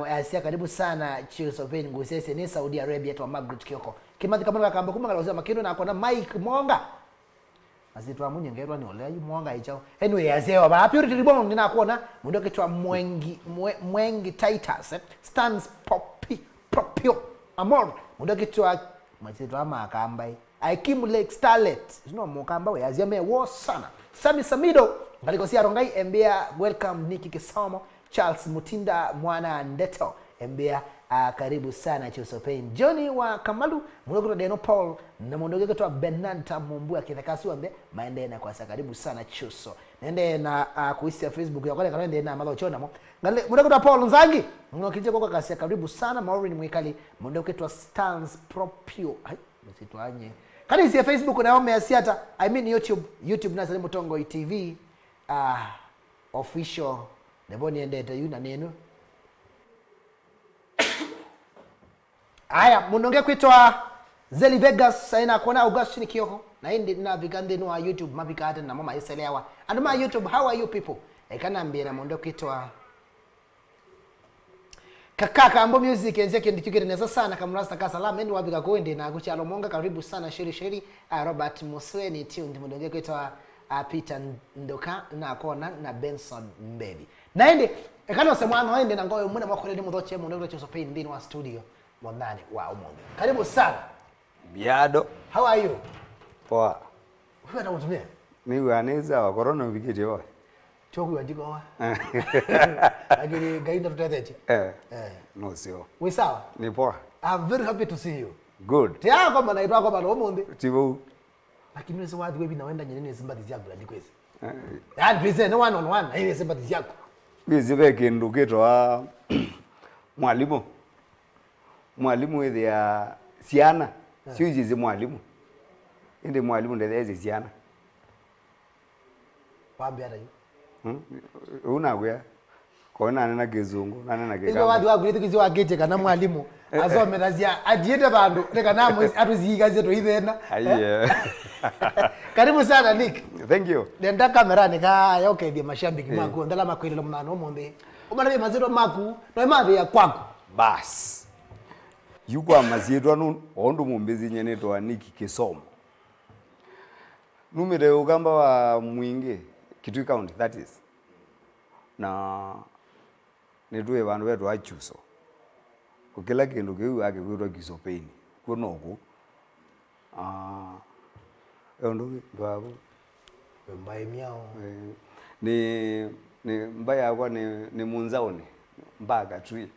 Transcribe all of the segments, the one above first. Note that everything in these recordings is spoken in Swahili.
Asia karibu sana Kyuso peni ngusese ni Saudi Arabia to Margaret Kyoko. Kimathi kama kamba kumanga lauza makino na akona Mike Monga. Azitwa munyengerwa ni ole Monga ichao. Anyway azewa ba pure ribon nina kuona mundo kitwa mwengi Titus stands propio amor mundo kitwa mazitwa makamba Aikimu Lake Starlet zino mukamba we azia wo sana Sami Samido ngalikosia rongai embea welcome Niki Kisomo Charles Mutinda mwana Ndeto embea karibu sana Kyuso Pain Johnny wa Kamalu mwogo Deno Paul na mondoge kwa Benanta Mumbu akithakasu ambe maende na kwa karibu sana Kyuso nende na kuisia Facebook ya kale kanende na malo chona mo ngale mwogo Paul Nzangi ngokije kwa kasi karibu sana Maureen Mwikali mondoge kwa Stans Propio ai msitwanye kanisi ya Facebook na ome asiata I mean YouTube na Salimu Tongo TV official Neboni endete yuna neno. Aya, munonge kwitwa Zeli Vegas saina kuona Augustine Kioko. Na hindi na vigande no YouTube mabika hata na mama iselewa. And my YouTube, how are you people? Ekana mbira mundo kwitwa Kakaka ambo music enzeke ndichukire neza sana kamrasta ka salama ndi wabika kwende na kuchalo monga karibu sana sheri Robert Musweni tuned munonge kwitwa Peter Ndoka na kona na Benson Mbebi. Naende ekano semwana waende na ngoyo muna mwakolele mudhoche mundo Kyuso Pain ndini wa studio mondani wa umonge. Karibu sana. Biado. How are you? Poa. Wewe unatumia? Mimi anaweza wa corona vikije wa. Choku wajiko wa. Agiri gainda tutateje. No sio. We sawa? Ni poa. I'm very happy to see you. Good. Tia kwamba naitwa kwamba umonde. Tibo. Lakini wewe wadi wewe naenda nyenene sympathy yako la dikwezi. And present no one on one ile sympathy yako. Bizibe kindu kitwa mwalimu. Mwalimu wewe ya siana. Sio hizi mwalimu. Inde mwalimu ndio hizi siana. Pambe hata hiyo. Unagwe. Kona nana kizungu, nana kigamba. Izo wadi wako itikizi wagete kana mwalimu. Azome razia adiete bandu reka namo atuziga zetu ithena. Karibu sana Nick. Thank you. Nenda kamera nika yoke dia mashambiki mako ndala makwile mnano mombe. Umana maziro maku no mabe ya kwako. Bas. Yuko amaziro anu ondo mumbezi nyene to Nick Kisomo. Numere ugamba wa mwinge Kitui County that is. Na netuwe bandu wetu wa Kyuso. Kukila kindu kiu ake kwitwa Kyuso Pain. Kunoku ndo babo mbaye miao ni mbaya kwa ni munzaone mbaga tree.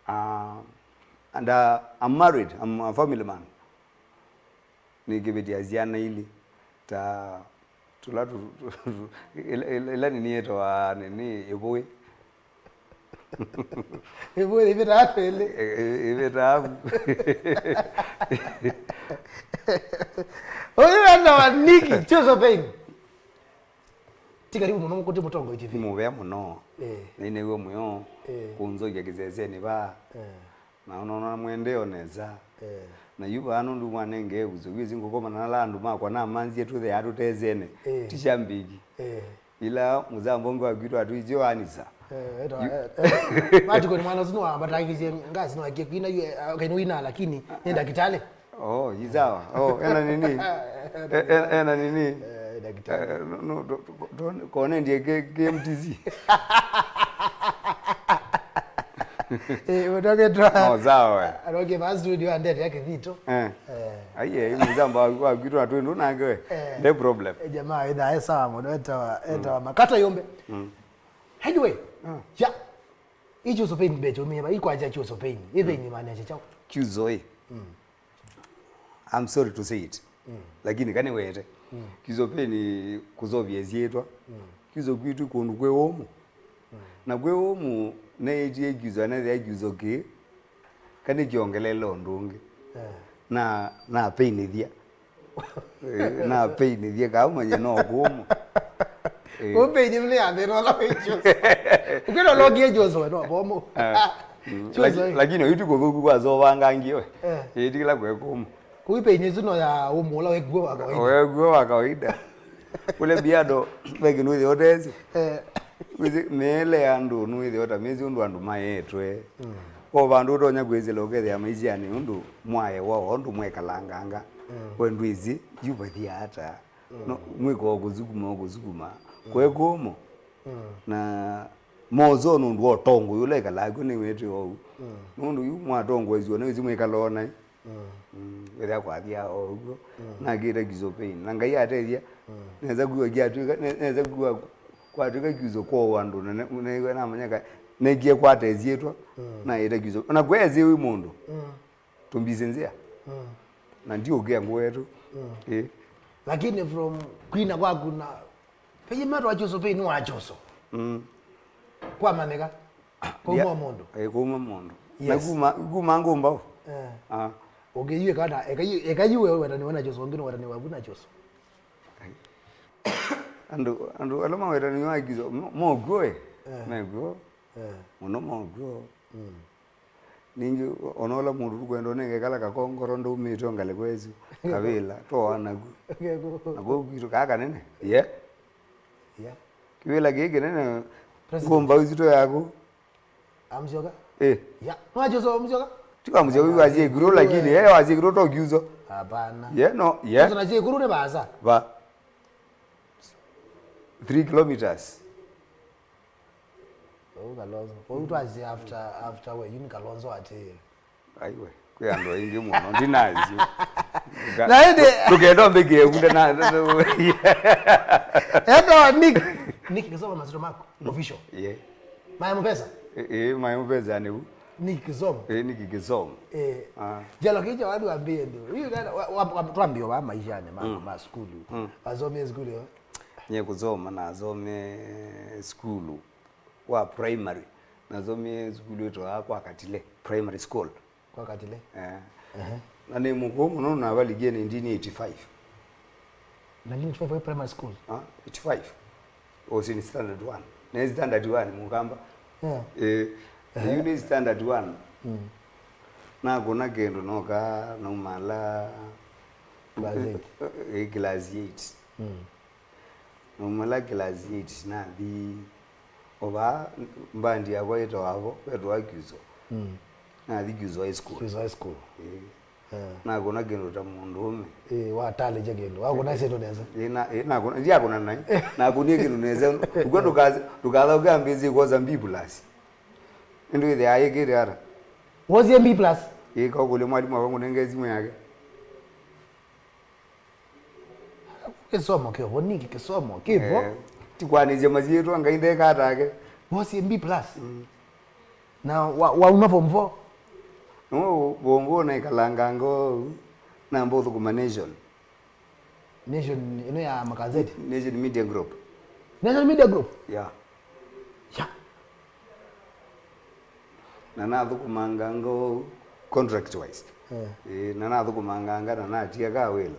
And I'm married, I'm a family man. Ni kibetia ziana ili ta tulatu ila nini yetu wa nini eboe eboe hivi rato ile hivi rato oyo ndo wa Nick Kyuso Pain tikaribu muno kuti mutongo TV mubeya muno nine we muyo kunzo yakizezeni ba na unaona mwendeo neza na yuba anu ndu mwanenge uzugizi ngokoma na landu makwa na manzi yetu the atutezene tishambiki ila muzambongo agitwa atuijo anisa maji kwa mwana zino abatagije ngazi no agikwina okay no ina lakini nenda kitale yizawa ena nini ena nini dakitale no kone ndiye KMTZ udoge dra sawa aroge bas studio ande yake vito aiye mzamba agitwa atu ndo nange no problem jamaa ida sawa modo eta makata yombe anyway ja Kyuso Pain bejo mimi iko aje Kyuso Pain ibe ni maana chao Kyuso I'm sorry to say it lakini kani wete Kyuso Pain kuzovyezi yetwa Kyuso kwitu kundu kwe omu na kwe omu na eje Kyuso na ya Kyuso ke kani kiongelelo ndungi na pain thia na pain thia kama nyeno kumu Ope ni mle ande no la Kyuso. Ukino logie Kyuso no bomo. Lakini yutu kwa zo wangangio. Yedikila kwe kumu. Kuipe ni zino ya umula wegwa wa kawaida. Wegwa wa kawaida. Kule Biado beginu the odezi. mele andu nuithi ota mezi undu andu maetwe o bandu tonya gwezela okethe ya maijani undu mwaye wao undu mwekalanganga wendu izi yubathi ata no mwiko okuzukuma kwekumo na mozo nundu otongo yule kalago ni wetu o nundu yu mwatongo ezio nezi mwekalona wetha kwathia oguo na gira gizopein na ngai ateithia neza kuwa giatuika neza kuwa kwatuika Kyuso kwa wandu na manyaka negie kwatezietwa na ira Kyuso na gweze wi mundu tumbizenzia na ndio gea ngwetu lakini from kwina kwa kuna peje mato achoso pe no achoso kwa maneka kwa mundu kwa mundu na kuma ngomba ogeyiwe kada ekayiwe wetani wana choso ngino wetani wabuna choso andu aloma wetani wa Kyuso mogoe mego muno mogo ningi onola mundu kwendo nenge kala kakongoro ndo umito ngale kwezu kabila to anagu nago kitu kaka nene kibila gege nene ngomba uzito yako amjoga ya mwajoso amjoga tika mjoga waje guru lakini yeye waje guru to Kyuso hapana Kyuso na je guru ne baza ba 3 kilometers Kalonzo utwazi after we yini Kalonzo ati aiwe kuyando ingi muno ndinazi na ende tukendo mbege kunde na edo Nick Kisomo mazito mako official mayo pesa mayo pesa ni Nick Kisomo Nick Kisomo jalo kija wadu ambie ndio hiyo kana tuambio wa maisha ne ma school azome school nye kuzoma na azome school wa primary nazomie school yetu kwa Katile primary school kwa Katile na ni mugomo no na balige 1985 1985 primary school 85 was in standard 1 na standard 1 mugamba you standard 1 na kuna kendo noka no mala class 8 no mala class 8 na bi oba mbandi yakwaito wabo kwetu wa Kyuso na di Kyuso high school na kuna gendo ta mundu ume watale je gendo akuna seto neza na kuna ndia kuna nai na kunie gendo neza ukwendo tukaza ugambizi koza B+ ndio ile ayegere ara was ye B+ kwa kule mwalimu wangu nengezi mwake Kisomo kyo Nick Kisomo kipo tikwanije mazietu angainde katake was ye B+ na wa una form 4 no bongo na ikalangango na mbodho kuma nation ino ya makazeti Nation Media Group ya na nathu kumangango contract wise na nathu kumanganga na natia kawela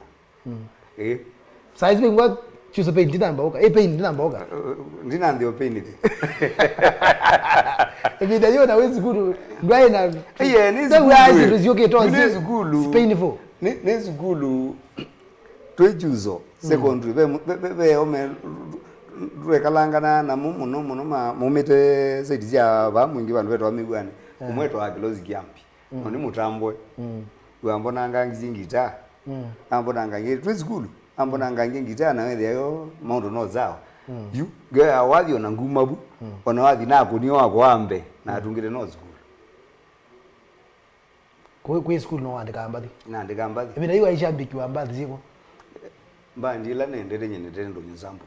size bingwa Kyuso paint ndamboka paint ndamboka ndina ndio paint Evida yona wezi guru ndwaye na nezi gulu painful nezi gulu Kyuso secondary be ome rwekalangana na muno mumete side ya ba mwingi bantu beto amigwane umweto wa kilozi kiampi noni mutambwe wambona ngangi ngita ambona ngangi twizigulu ambona ngangi ngita na wewe yo maundo no zao you ge awadhi ona ngumabu ona wadhi na kunio wako ambe na atungire no zigulu kwa school no andika mbadi na andika mbadi evida hiyo aisha mbikiwa mbadi ziko mbandila nendere nyene ndo nyuzambo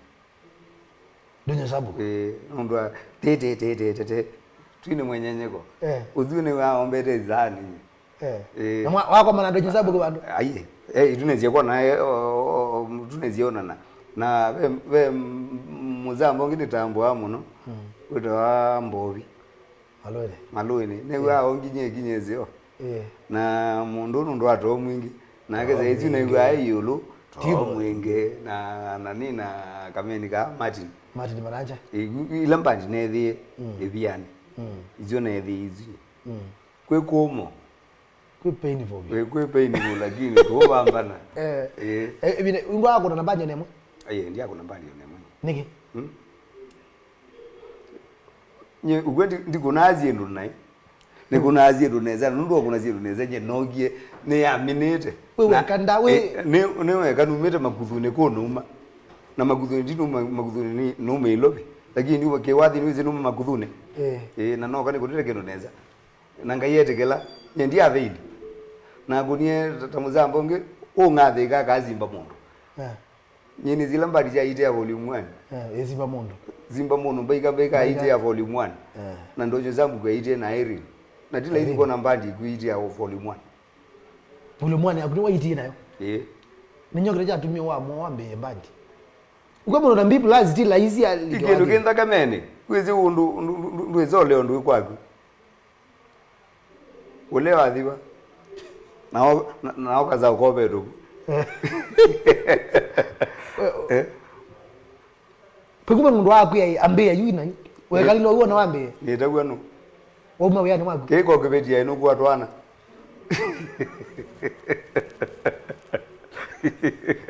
Donyo sabu ndwa te twine mwenyenyeko udhune waombete zani na wako mana donyo sabu kwa bandu aye tunezieko naye tuneziona na we muzambo ngine tambo amuno kutoa mbovi malwene ne wao nginyezio na mundu ndo ato mwingi na keza hizi na iwa yulu to mwinge na nani na kameni ka Martin Manaja ilambandi nethi ebiani izio nethi izi kwekuomo painful lakini tubambana ebine ngwa ko na banja nemwe ndia ko na banja nemwe niki nye ugwendi ndikunazie ndo nai nikunazie ndo neza ndo kunazie ndo neza nye nogie ne ya minute wewe kanda we ne we kanumete makuthune ko numa na makuthune ndi makuthune no meilobe lakini ndi wake wathi ni wize numa makuthune na no kani kutire kendo neza na ngayete kela nye ndi aveidi na kunie tamuzambo nge ungathe ka kazimba mundu nyeni zila mbali ja ite ya volume 1 ezimba mundu zimba mundu baika ite ya volume 1 na ndojo zambu kwa ite na Irene na tila ili kona mbandi kuite ya volume 1 volume 1 akuni waiti nayo ninyokere ja tumia wa mwambe mbandi ukwemo na mbipu lazi tila hizi ya ikendo kenza kamene kwezi undu ezole ndu kwako ulewa adhiba na kaza ukobe tu pekuba mundu wako ya ambia yuna wekalilo uona wambe nitakuwa no woma yani wako keko kebeti ya ino kwa twana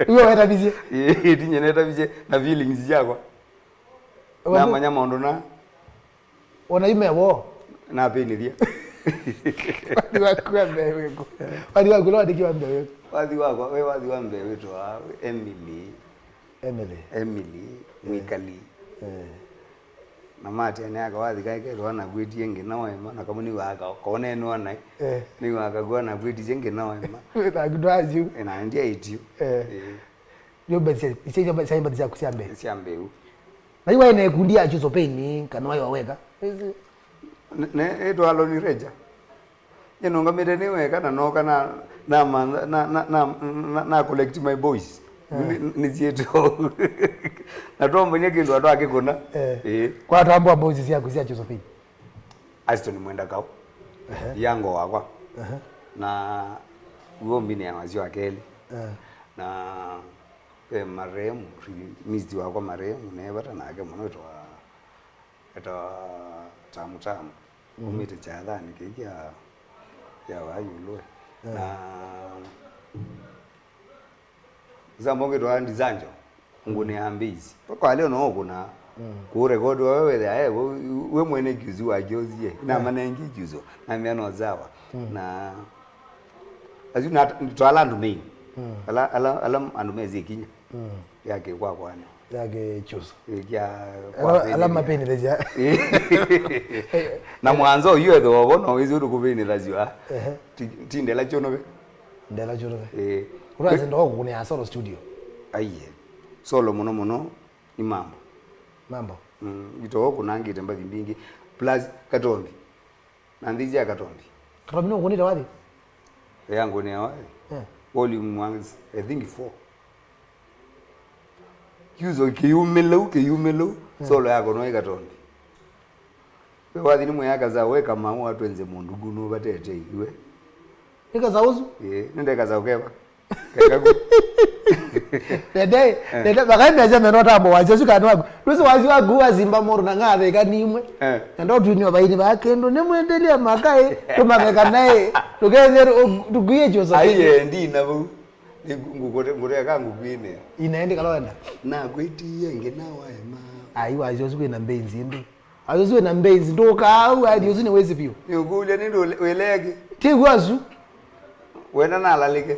iyo hata bize tinye neta bize na feelings yako na manyama ndo na ona yume wo na peni dia wadi wako mbewe wadi wako lo dikiwa mbewe wadi wako we wadi wa mbewe to Emily mwikali na mate ne aka wathi kai ke wana gwetie ngina wema na kamuni waka kone no na ni waka gwana gwetie ngina wema ta gudwaji na ndia itio yo bese ise sai mbadza kusiambe siambe na iwa ene kundia Kyuso peni kana wayo weka ne eto alo ni reja yeno ngamete ne weka na noka na collect my boys nizieto natombo nyekindo ndo akikona kwa tambo boys yako sia Kyuso peni Aston mwenda kao yango wakwa na ngombi ni amazio akeli na marehemu mizi wako marehemu ne bata na ake mwana eto tamu umite chadhani kiki ya wayulwe na zambo to andi zanjo ngune ambizi kwa leo no kuna ku record wewe we mwene Kyuso wa Jozie na manengi Kyuso na miano zawa na azuna twala ndo main ala ando mezi kinya yake kwa kwane yake Kyuso ala mapeni deja na mwanzo yue do bono wizi uru kubini lazio tinde la chono be ndela chono be uraze ndo kune ya solo studio aiye solo mono ni mambo ito kunangite mbazi mbingi plus katombi na ndizi ya katombi no kunita wadi yangu ni awali volume 1 I think 4 Kyuso kiyumelo solo yako no ikatombi we wadi ni mwaka za weka mamu watu enze mundu guno batete iwe ikaza uzu nende kaza ukeba kakagu dede bakaenda jame nota abo wajesu kanwa lusi wazi wagu azimba moru na ngave kanimwe ndo twinyo baini bakendo nemwendelia makai tumaveka naye tukeze tuguye Kyuso aiye ndi nabo ngukote ngure kangu kwine inaende kalonda na kwetiye ngena wema ai wajesu kwena mbenzi ndi azoziwe na mbenzi ndoka au hadi uzini wezi pio yokulia nindo weleke tigwazu wena na alaleke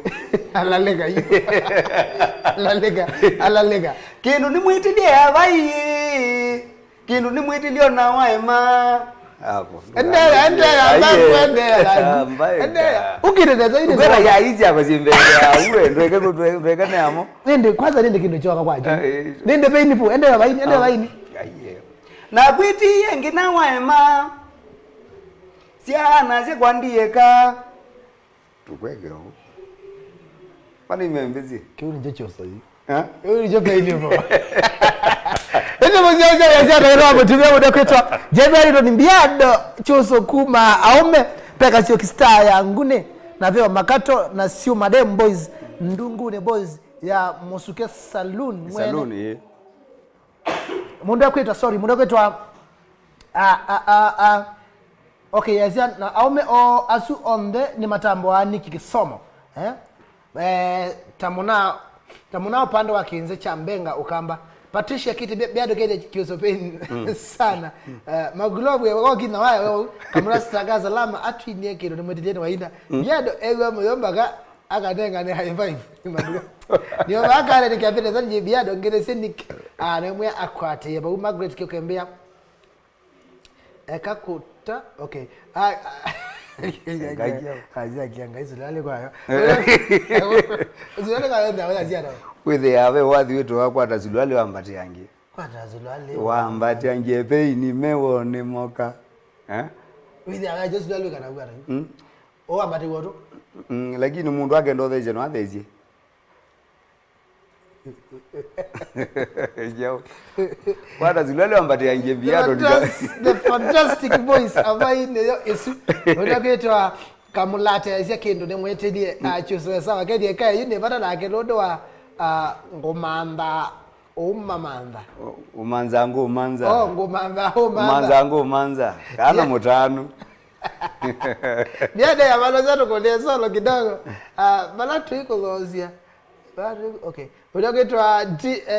alalega hiyo alalega kindu ni mwitilie abai kindu ni mwitilie na wema hapo endea ukireza zaidi bora ya hizi hapa zimbele uwe ndweke neamo nende kwanza nende kindu choka kwaje nende painful endea baini na kwitiye ngina wema siana ze kwandieka tukweke ho pani membezi kiuni je Kyuso hii kiuni je painful ende mziaza ya jana leo ametumia muda kwetu jebali ndo ni Biado Kyuso kuma aume peka sio kistar ya ngune na vyo makato na sio madem boys ndungune boys ya Mosuke Saloon mundu kwetu mundu kwetu okay yazia na aume o asu onde ni matambo ani Kisomo tamuna upande wa kinze cha mbenga ukamba Patricia kiti Biado kile Kyuso pen sana. Maglobu ya kina wao kamera stagaza lama atwinie kiro ni mwetete waina. Biado ewe moyombaga akatenga ne high five. Niyo bakale nikapita zanje Biado ngene senik nemwe akwate ba Margaret Kyokembea. Ekakuta okay. Kazi kiangaizo lale kwayo. Uzile kwayo ndio waziana. Wethe ave wathi wetu wakwata zulwale wambati yangi. Kwata zulwale. Wambati yangi pe ni mewo ni moka. Wethe ave just zulwale kana bwana. O wambati woto. Lakini mundu wake ndo theje no atheje. Yao. Kwata zulwale wambati yangi Biado the fantastic voice avai ne isu. Unaketwa kamulate ya kendo ne mwetedie Kyuso sawa kedi kai yine bana na kelodo wa ngomanda umamanda umanza ngomanda umanza ngomanda kana mutano Biado ya maloza kode solo kidogo bana tuiko gozia bado okay unaketwa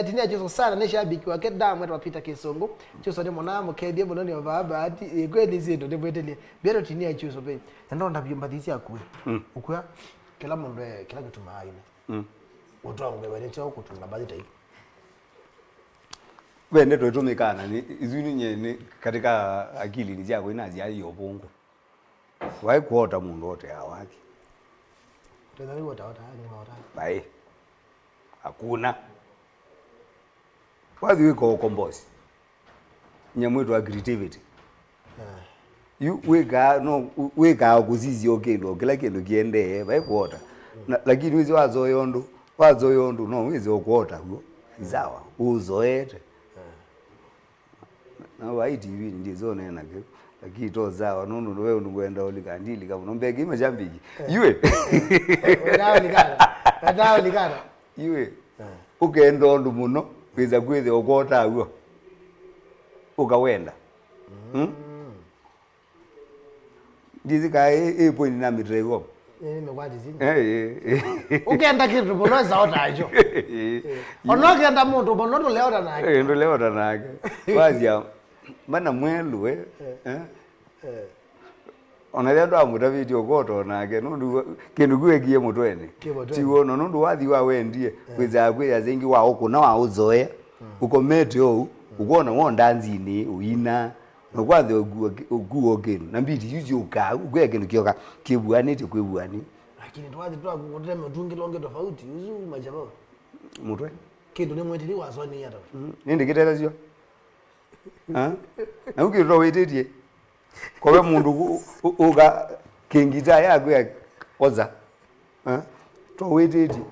tinia Kyuso sana ne shabiki wake damu twapita Kisongo Kyuso ni monamo kedi bononi obaba ati kweli zindo ndebwetelie Biado tinia Kyuso pe ndo ndabyumbadisi akwe ukwa kila mundu kila kitu maina utongo bene cho kutunga bazita hivi wende toitumikana ni izuni nyene katika akili ni yako inazi ya ubongo wai kuota mundu wote hawaki tena ni wota ni wota bai hakuna wazi wiko ukombozi nyamwetu wa creativity you weka kuzizi okendo kila kindu kiende bai kuota lakini wizi wazoyondo no wizi okuota huo izawa uzoete na wa TV ndizo nena ke lakini tozawa nono wewe ungwenda olikandili kama nombege imejambiki iwe Nadawo likana iwe ugenda ndu muno wiza kwithe okuota huo ukawenda ndizi kai point na mitrego mekwati zini ukenda kitu bonoza otajo onokenda muntu bonoto leota nake ndo leota nake wazia mana mwelu ona ndo amuta video koto nake nundu kindu gwekie mutwene tiwono nundu wathi wa wendie kwiza kwiza zingi wa ukuna wa uzoea ukomete ou ukona wondanzini uina nokwathi oguo kinu na mbiti yuzi uka ugwe kindu kioka kibuanite kwebuani lakini twathi twakutema mutungi longe tofauti uzu majabo mutwe kindu nemwetili wasoni yata nindi kiteresio na ukiro wetetie kowe mundu uga kingita yakwe oza to wetetie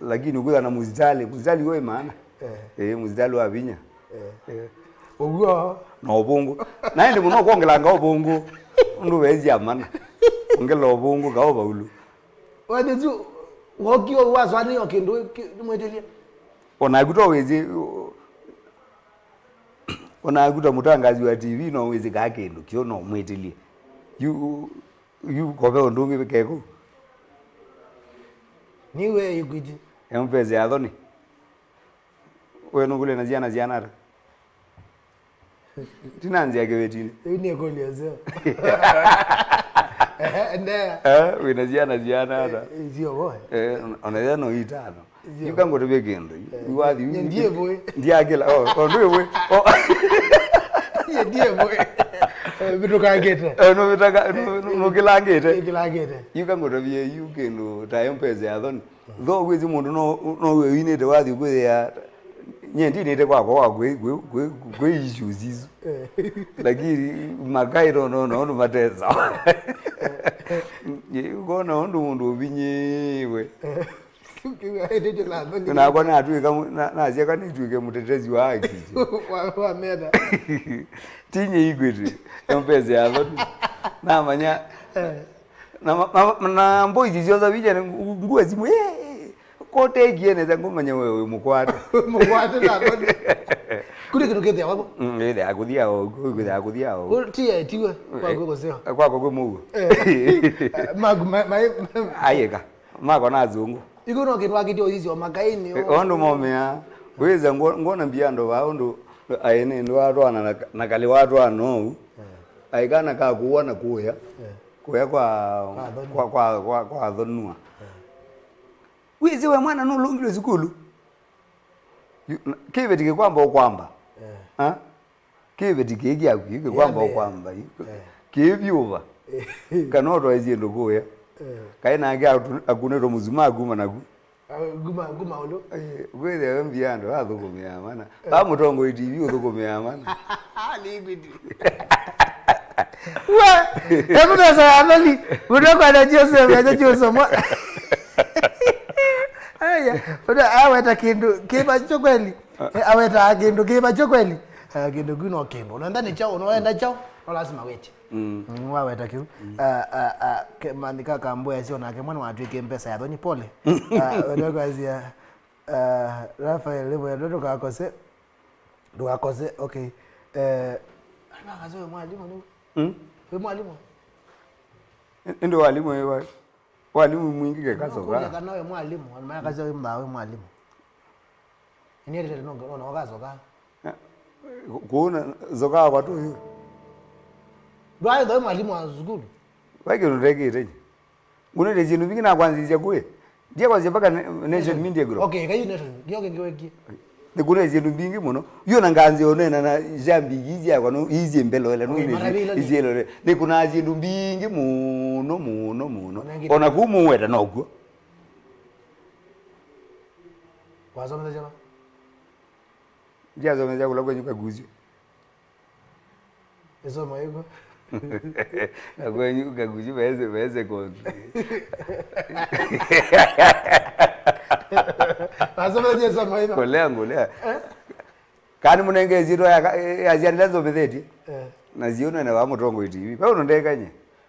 lakini ukuza na muzitali wewe maana muzitali wa vinya ogwa na obungu naende muno kongelanga obungu ndu wezi amana ongela obungu ka obaulu wadezu wokio waswani okindu mwetili ona kuto wezi ona kuta mutangazi wa TV no wezi ka kindu kyo no mwetili you kobe ondungi bekeko niwe yugidi empeze adoni wenu kule na ziana ata tinanzi yake wetini ni kolezeo wina ziana ata zio boy ona no itano yukango tebe kendo wathi ndiye boy ndiagela ndiye boy ndiye boy bitokangete no bitaka no kilangete yukango tebe yukendo tayempeze adoni tho gwezi mundu no winete wathi gwe nyendi nite kwako gwe issues izo lakini makairo no mateza ngona mundu ubinyiwe na kona atuika nazie kanituike mutetezi wake wa meda tinye igwete empeze yazo na manya na mboizi zoza vijana nguwe zimwe kote giene za ngumanya wewe mukwata na kone kuri kindu kete wako ile akudia o tie tiwe kwako koseo kwako kwe mugo ayeka mako na zungu iko no kindu akitio hizo makaini ondo momea weza ngona Biado wao ndo aene ndo watu ana nakali watu ano aikana ka kuona kuya kuya kwa dhonua wizi we mwana no lungile zikulu kibe dike kwamba okwamba ha kibe dike gyakike kwamba okwamba kibyuba kanoto aziendo kuya kaina age akunero muzima aguma nagu guma ulo gwele Biado athukumia mana bamutongo itv uthukumia mana ligidi wa hebu sasa amali kutoka na Joseph ya Kisomo aya oda aweta kindu kiba chokweli aweta kindu kiba chokweli kindu kuno kindu unaenda ni chao unaenda chao lazima wete waweta kiu kemandika kamboya sio na kemwana watwike mpesa yathoni pole ndio kwazia Rafael lebo ndio kakose okay ana kazo mwalimu ni wewe mwalimu ndio walimu wewe walimu mwingi kakazo kwa kana wewe mwalimu maana kazo wewe mbawe mwalimu ni ile ndio unaona wakazo ka kuona zoka watu hiyo ndio mwalimu wa zuguru wake ndregete ngune zindu vingi na kwanzizia kuwe ndiye kwanzia paka nation media group okay kayi nation ndio ngeweki ngune zindu vingi muno yo nanganze onena na jambi gizi yakwa no izi mbelo ele no izi ele ni kuna zindu vingi muno ona kumuweta nogwo wazomeza jama jazo meza kula kwenye kaguzi eso maiko na kwenye kaguzi weze kwa wazomeza eso maiko ngolea kani munenge ziro ya ziandazo bezeti na ziona na bamutongo TV pa unondekanye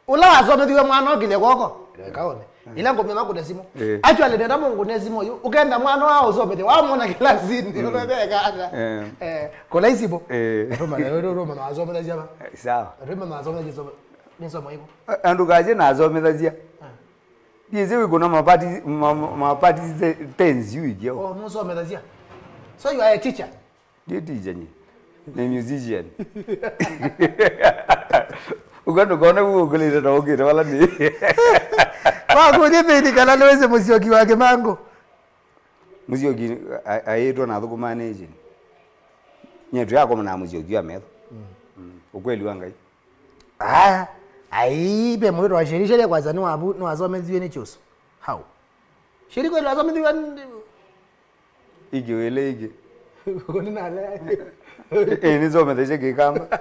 ula wazomeza mwana ogile koko kaone ila ngombe mako nesimo actually nenda mungu nesimo yu ukenda mwana wao uzomete wamona kila zindi unobeka anga kola isibo roma na azomeza jaba sawa roma na azomeza jisomo nisoma hivyo andukaje na azomeza jia dize kuna mapati tenzi uje oh musomeza jia so you are a teacher teacher ni musician ugando kona ugogelera na ogera wala ni wako nyepeni kana lweze musyoki wake mango musyoki aitwa na thuku manage nyetu yako na musyoki ya metho ukweli wangai aibe mwito wa sheria kwanza ni wabu ni wazomeziwe ni Kyuso how sheria kweli wazomeziwe igewele ige koni nale nizomeze kikamba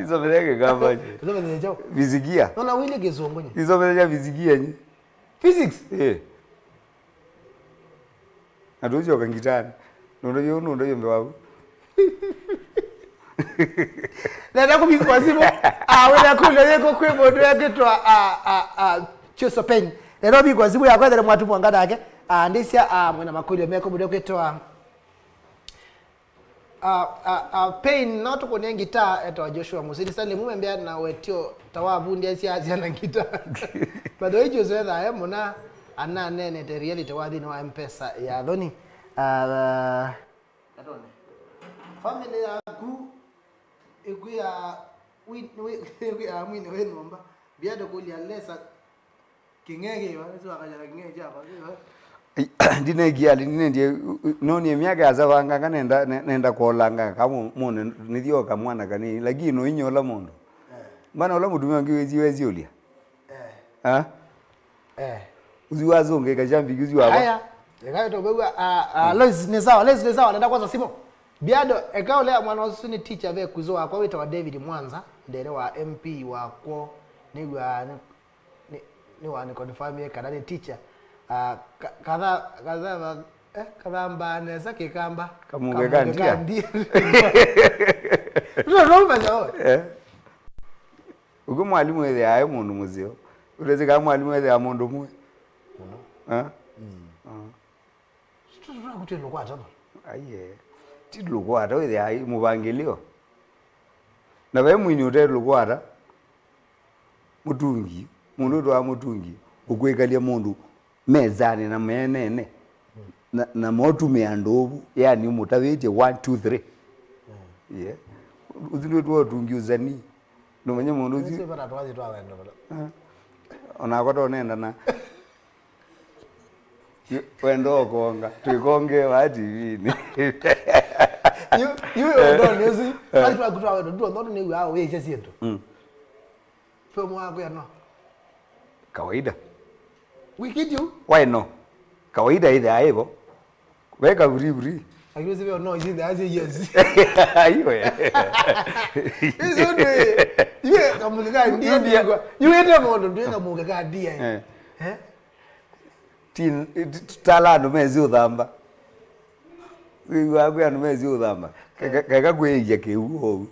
Isomeze kama vizigia. Nona wile gezongo nye. Isomeze vizigia nye. Physics? Adojo kangitani. Nondo yo mbewabu. Na kubikwa simu. Wena kule yeko kwebo ndo yaketwa Kyuso pen. Lero bikwa simu yakwethere mwatu mwangada yake. Ndisia mwana makuli meko bude kwetwa pain not kwenye gitaa eto Joshua Musini sale mumembea na wetio tawabu ndia siazi na gitaa bado hiyo zoea muna ana nene the reality wadi no mpesa ya dhoni katone family yangu ikuya ikuya mwini wenomba Biado kulia lesa kingege wazo akajara kingege hapa ndine giali ndine noni miaka azavanga nenda kolanga kama mone nithio kamwana kanini lakini no inyola mondo bana ola mutumia wangi wezi olia uziwazo ngeka jambi uziwa haya lekayo tobegwa Lois ni sawa nenda kwanza simo Biado ekaole mwana wasuni teacher ve kuzoa kwa wita wa David Mwanza ndere wa MP wa ko ni wa ni confirm kana ni teacher kadha mbane zake kamba kamunge kandia no bazo ugo mwalimu wethe ayo mundu muzio ureze ka mwalimu wethe amundu mwe Sitoro kutelo kwata aye tidlo kwata wethe ayi mubangilio na we mwini utelo kwata mutungi mundu ndo amutungi ukwekalia mundu mezani na menene na motumia ndovu yani mutawete 1 2 3 yeah uzindu tu tungiuzani no manye mundu uzi sio bana twazi twawenda ona koto nenda na wendo konga tukonge wati vini you ndo nezi ali twa kutwa ndo ni wao wewe sinto fomu wako ya no kawaida wiki you why no kawaida ile aibo weka buri akili sivyo no jinda aje yes ayo hizo ndio yeye kamulika ndiye kwa yeye mondo ndio kamulika ndiye tin talando mezi uthamba wiwa kwa mezi uthamba kaka kweja keuo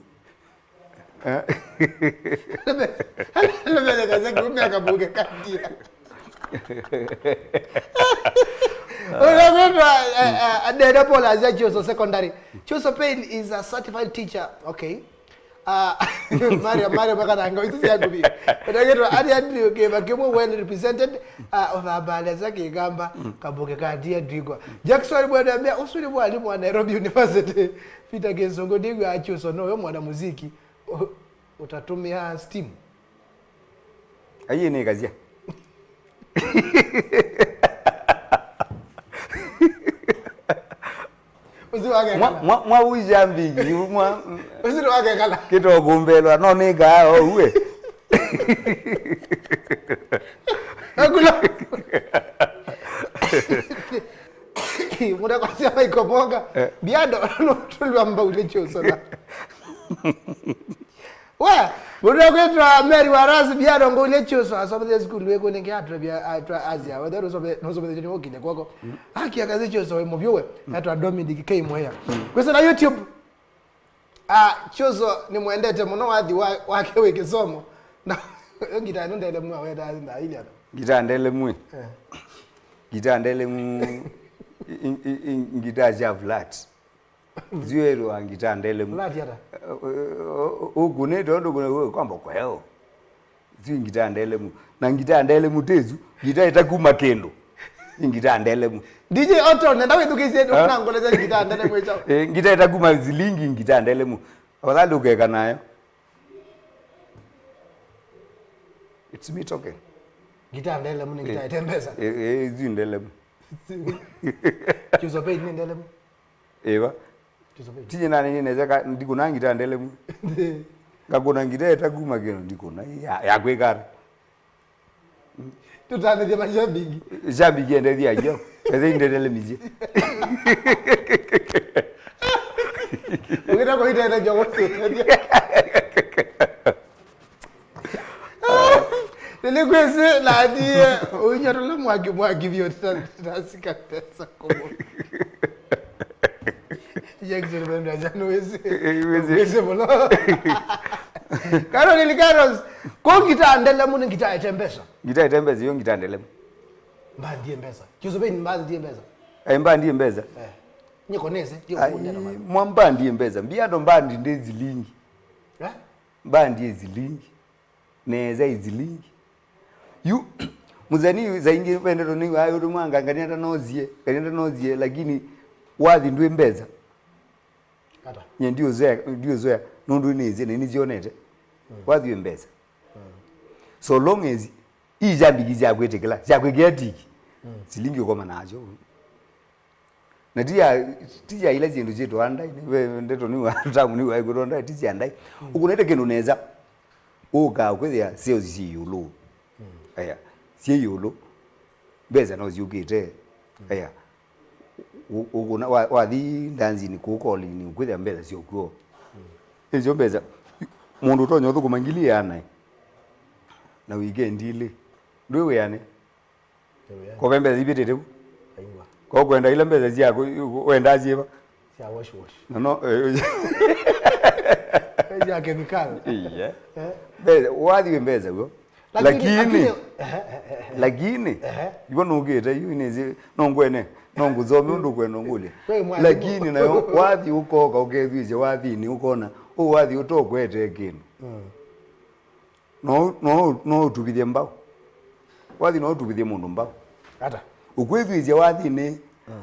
lebe kaza kumya kamulika ndiye Dada Paula Azia Kyuso secondary. Kyuso Pain is a certified teacher. Okay. Mario Makananga isi yakubi. But adi Andrew kemo well represented of abale zake gamba kabuke kadia digwa. Jackson bwana ambia usuli mwalimu wa Nairobi University. Peter Gesongo digwa Kyuso no mwana muziki. Utatumia Steam. Ayi ne kazia. Mwa ujambigi mwa usiru wake kala kito gumbelwa no niga owe akula muda kwa sema ikomoga biado no tulwa mbaule Kyuso na wa muda kwa Mary Warazi biado ngole Kyuso asobe school weko ninge atra Asia whether no ni okine kwako haki akazi Kyuso we muvyowe atra Dominic K Moya kwesa na YouTube Kyuso ni muendete muno wathi wake we Kisomo na ngita ndele mwa we da ile ata gitandele mwe gitandele mu ngita ja flat ziwero angitandele mu flat yata ugune ndo gune kwamba kwao zingitandele mu na ngitandele mu tezu ngitaita kumakendo ngitandele mu DJ Otto nenda wedukise unangoleza ngitandele mu chao ngitaita kuma zilingi ngitandele mu wala ukeka nayo it's me talking ngitandele mu ngitaita mpesa zindele mu Kyuso Pain ni ndele mu eva tije nani ninaweza ndiko nangita ndele mu ngakona ngitaita kuma keno ndiko na yakwekara tutane je majabigi jabigi ende dia jo ende ndele mije ukita ko ita jogo Nile kwese la die unyorola mwagi vyo tasika pesa komo Jackson benda jano wese bolo Karo nilikaros ko ngitandele mu ngitaita mpesa ngitaita mpesa yo ngitandele mbandi mpesa Kyuso Pain mbandi mpesa mbandi mpesa nyiko nese ndio kunyana mama mwambandi mpesa Biado mbandi ndezilingi mbandi ezilingi neza izilingi yu muzani zaingi pendero ni ayo rumanga kanenda nozie lakini wathi ndwe mbeza kata nye ndio zoya nundu nizi nizionete wathi mbeza so long as ijambigi yakwetekela yakwegetiki zilingi kwa manajo na tija ile zindu zetu andai ndeto ni watamu ni wa kuronda tija andai ukunete kenu neza uka kwethia sio ziyulu aya siyulu beza no ziyukite aya ukuna wathi ndanzini kukoli ni kwethia mbeza sio kuo ezo beza mundu tonyo thukumangilia ana na weekendile ndwe yani ko bembeza ibitete aingwa ko kwenda ile mbeza ziyako wenda ziba ya wash no ya chemical yeah beza wathi mbeza go lakini ibo nugete yinezi nongwene nonguzome undu kweno ngule lakini nayo wathi ukoka ukethije wathi ni ukona wathi utokwete kinu no tubithie mbao wathi no tubithie mundu mbao ata ukwithije wathini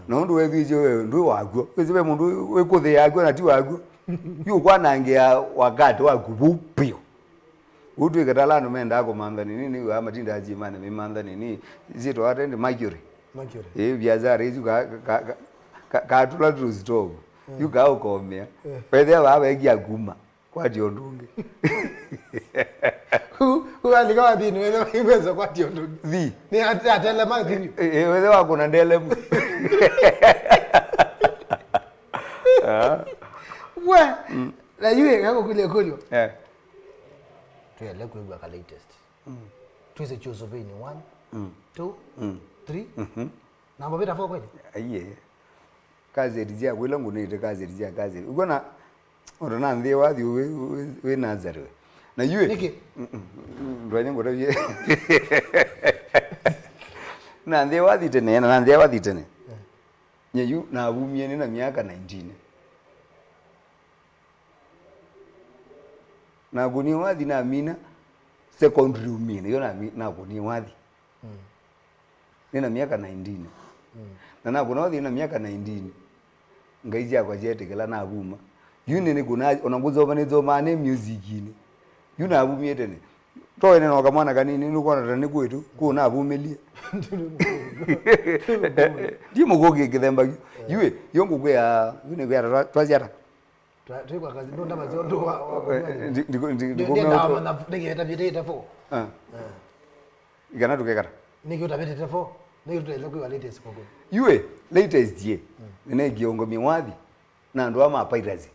no ndu wethije wewe ndu waguo kwiziwe mundu wikuthi yaguo na ti waguo yu kwanangia wakati wa kupupio utu ikatalano menda ako manda nini wa matinda ajimane mimanda nini zito atende mercury biazara hizo ka tula tuzitogo yu ga ukomea pede baba ekiaguma kwa diondunge alika wathini wethe imwezo kwa diondunge ni atele mathini wethe wako na ndele we na yue ngako kule kulio tuyele kuigwa ka latest tuize Kyuso Veni 1 2 3 namba beta 4 kweli aye kazi erijia kwela ngunete kazi erijia kazi ukona orona ndie wathi we nazare we na yue niki ndwanye ngoravye na ndie wathi tene na ndie wathi tene nyeyu na abumie ni na miaka 19 na guni wathi na mina secondary umine yo na guni wathi nina miaka 19 na kuna wathi na miaka 19 ngaiji akwa jete kala na abuma yune ni kuna onanguzo banezo mane music ini yuna abumie tene to ene no kamwana kanini nuko na ni kwetu kuna abumelie ndimo goge kithemba yue yongo kwe ya yune kwe twajara Tukwa kazi ndo ndama zondo wa ndiko na nige tabita 4 igana tukekara nige tabita 4 nige tutele kwa latest kwa yue latest ye nene giongo miwathi na ndo ama piracy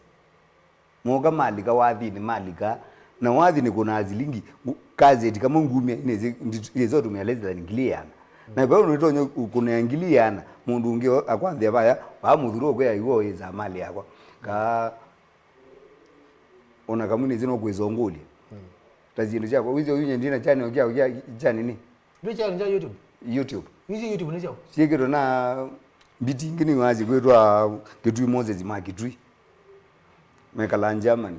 moga malika wathi ni malika na wathi ni kuna azilingi kazi kama ngumia ine zote umeeleza ngiliana na bado unatonyo kuna ngiliana mundu unge akwanze baya ba muthuro kwe ayo iza mali yakwa ka ona kamuni zino kwezonguli tazindu chako wizo yunye ndina channel yako chani ni bicha nja YouTube hizi YouTube ni chao sikero na bitingi ni wazi kwetwa kitui Moses makitui mekala Germany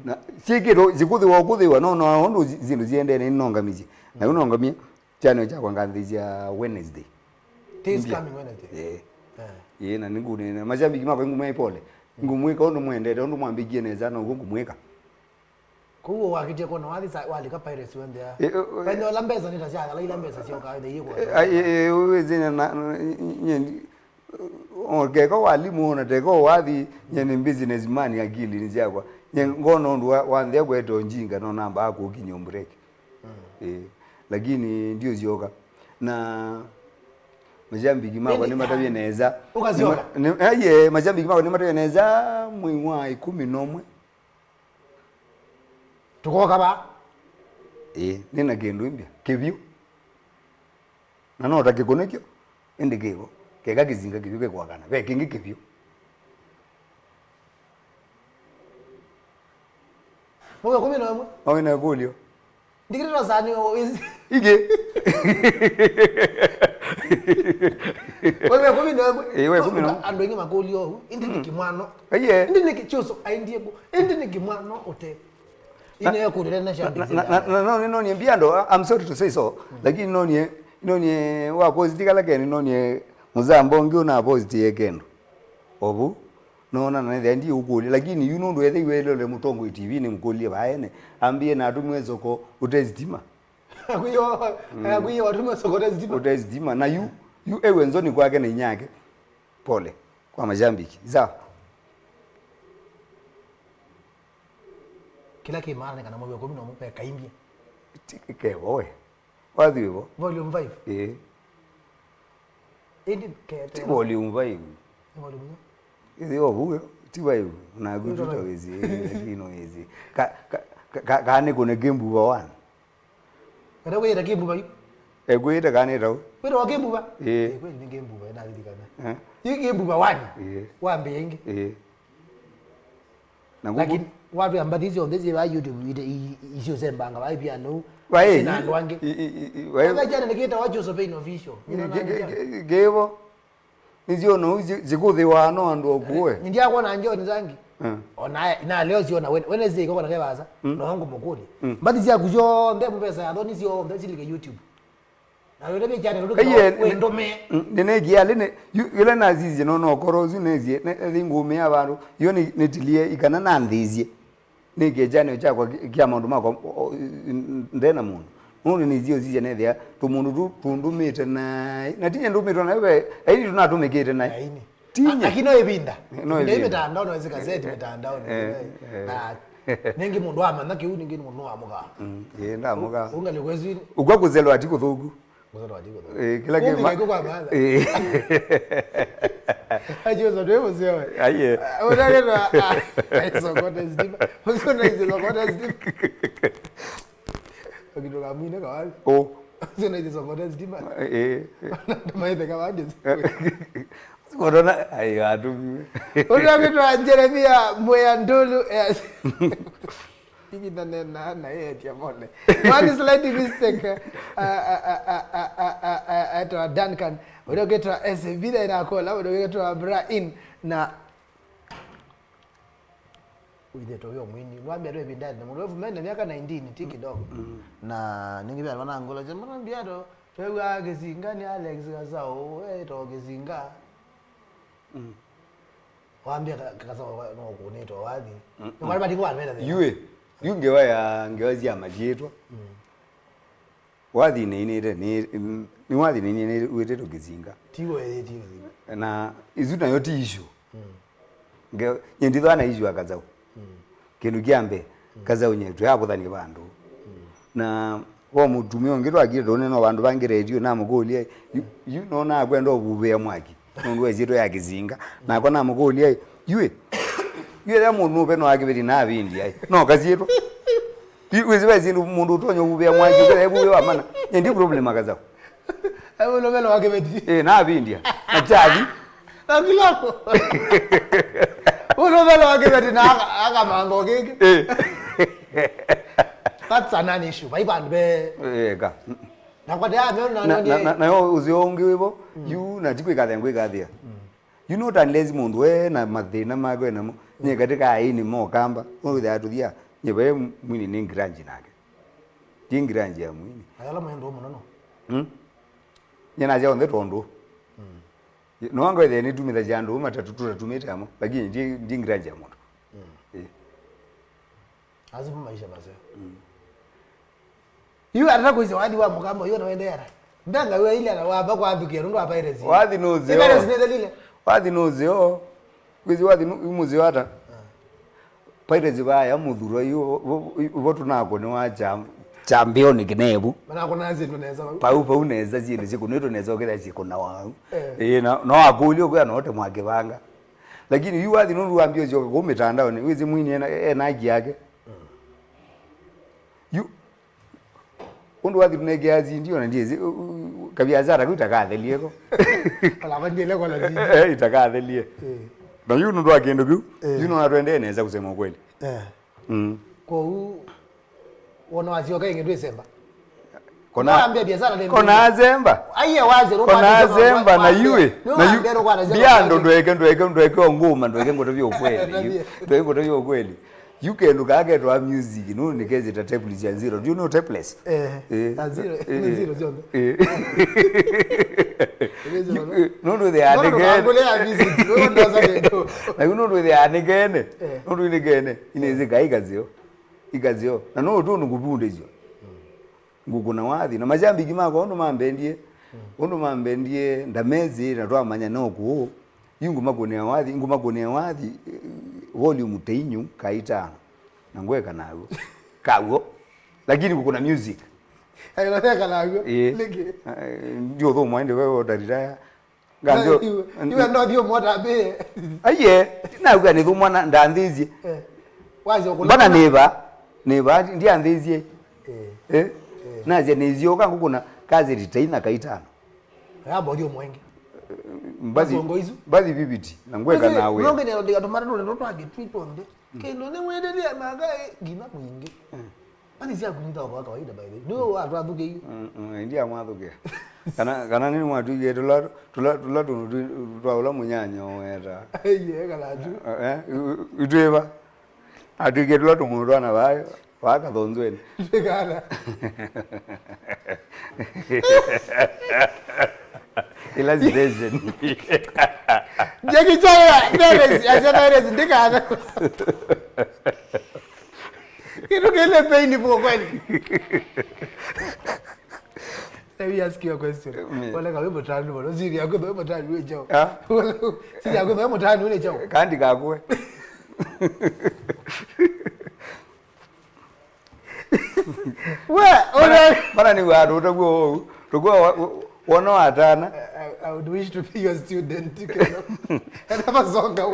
na sikero zikuthi wa no ndo zindu ziende ni nonga miji na unongamia channel chako nganzia Wednesday this coming Wednesday na ningune na majambiki mako ngumwe pole ngumweka ndo muendete ndo mwambigie neza na ngumweka kuwo wakite kona wali ka pirates wende pendo lambeza nitachana la ilambeza sio kawaida hiyo wewe zina na nyendi ongeko walimu na teko wathi nyeni business man akili njakwa ngono ndo wanze kweto njinga no namba ako kinyombreke lakini ndio zioka na majambiki mako ni matabye neza ukazioka majambiki mako ni matabye neza mwimwa 11 tukoka ba nina kendo imbia kivyo na no takikonekyo endekego kega kizinga kivyo kekwakana be kingi kivyo Mwe 11 awe na golio ndikira zani ige wewe 11 wewe 11 ando ingi magolio indi nikimwano aye indi nikichuso aindiego indi nikimwano ote ine yakurire na shamba no ni Biado I'm sorry to say so lakini no ni wa positive kala keni no ni muzambo ngi una positive kendo obu nona na ndi ukuli lakini you know whether iwelo le mutongo TV ni mkolie baene ambie na atumwe soko utezidima akuyo atumwe soko utezidima na you ewenzoni kwake na inyake pole kwa majambiki za kila kimana kana mwe 11 mupe kaimbia ke boy wathi bo volume 5 indi ke volume 5 volume Iyo huyo tiba hiyo na gutu tawezi lakini hizi kane kone gembu ba wan kada wera gembu ba gweta kane rawo wera wa gembu ba kweli ni gembu ba na lidikana hii gembu ba wan wambe yengi na lakini watu ambadizi ondezi ba YouTube isio zembanga ba Biado wae na ndwange wae jana nikita wa Kyuso Veni official gevo nizio no zikuthi wano ando okuwe ndia kuona njoni zangi ona na leo ziona Wednesday kwa na baza no ngo mukuli mbadi zia kujo nde mpesa ndo nizio ndo zilike YouTube Alore be jane ruka wendo me. Nene giale ne yule nazizi no korozi nezie ne ngome abantu yo ne tilie ikana na ndizie. Ne gejane chakwa kya mundu mako ndena mundu. Mundu nizio zije ne thia tu mundu tundumite na tinye ndumite na we aini tunatumikite na. Aini. Lakini no ebinda. Ndio mitandao no zikazeti mitandao. Nengi mundu amana ki uningi mundu amuka. Yenda amuka. Ungalikwezi. Ugwakuzelwa atiko thugu. Kila kema. Ajoza ndio sio. Aye. Unaona hizo kote zima. Usiona hizo kote zima. Ukitoka mwine kawali. Usiona hizo kote zima. Maana kama ndio. Corona ai atu. Unaona Jeremia Moyandulu. Hiki na yeye tiamone. One slight mistake ato Duncan. Unagetwa SVida inakola, unagetwa Brain na uideto yo mwini. Mwambia ndo bindani na mwevu mende miaka 19 tiki kidogo. Na ningi bya bana ngola je mwana Biado. Twewa gezinga ni Alex gazao, to gezinga. Waambia kazao no kunito wazi. Mwali badi kwa mena. Yue. Yungewa ya ngewazi ya majietwa. Wathi ni wathi ni weteto gizinga. Tiwo tiwo. Na izuta yoti issue. Nge yendithwa na issue akazao. Kindu kiambe kazao nyetu yapo thani bandu. Na wo mutumio ngitwa agire no bandu bangire radio na mugolie you know na kwenda obubea mwaki. Mundu wezito ya gizinga na kona mugolie yue ya mundu peno akibiri na bindi ai no kazito wezi mundu tonyo ubya mwaji kule hebu amana ndi problem akazao hebu lo melo akibiri na bindi na chaji akilako ulo melo akibiri na aka mango kike that's an issue bai bandu be ka na kwa dia na yo uziongi wibo you na tikwe kathia you know that lazy mundu we na mathina magwe na nye katika aini mo kamba ngo ya tudia nye bae mwini ni ngranji nake ti ngranji ya mwini ayala mwendo munono nye na jao ndondo no wango ile ni tumira jando matatu tumeta amo lakini ndi ngranji ya moto azibu maisha basi yu ataka kuizawadi wa mukamba yo naende yara ndanga wewe ile na waba kwa abikero ndo apa irezi wadi noze ibere zinedalile wadi noze kwizi wadi umuzi wata paire zibaya muthuro yo tunako ni wa champion kinebu bana kuna zinto neza pa uneza zile ziko neto neza okera ziko na wangu no akuli okya note mwakibanga lakini yu wadi nuru ambio zyo ko mitandao ni wizi mwini ena agi yake yu undu wadi tunegeazi ndio na ndiye kabiazara kuitakathelieko ala bandile kwa lazi itakathelie na yu ndo akendo ku yu no atwende neza kusema kweli kwa u wona wazio kainge ndwe semba kona ambia biashara ndio kona azemba aiye waze ro kona azemba na yue na yu biando ndweke ngoma ndweke ngoto byo kweli ndweke ngoto byo kweli you can look at our music no nikeze ta table ya zero do you know tapeless zero jonde no they are again no ya visit no ndo zake ndo na you know they are again no ni again ineze igazio na no tu ngubunde hizo ngukuna wathi na majambi gimako ndo mambendie ndamezi na twa manya noku yungu magonea wathi volume teinyu kaitano na ngweka nayo kawo lakini kuna music ayoteka nayo liki ndio tho mwende wewe dariraya nganjo iwe ndo dio moda be aye na ugani tho mwana ndandizie wazo kula bana neba ndia ndizie naje nizio kangu kuna kazi ritaina kaitano yabo dio mwenge bazi bibiti na ngweka nawe nonge ne ndo tomara ndo twage twiponde kendo ne mwendelia magae gima mwingi ani zia kuninda kwa kawaida by the way ndio atwabuke hiyo ndia mwathuke kana nini mwatuge tula twala munyanyo weta ye kala tu itweba atuge tula tumurwana bayo Waka dhonzweni. Tegala. Ila zideshen. Jackie Chaya, Neres, Neres, Digana. You don't get a penny for when. Let me ask you a question. Well, I go to Tanu. See, I go to Tanu, Joe. See, I go to Tanu, Joe. Can't go. Well, but anyway, I don't go to go. One or Adana. I would wish to be your student. And have a song. I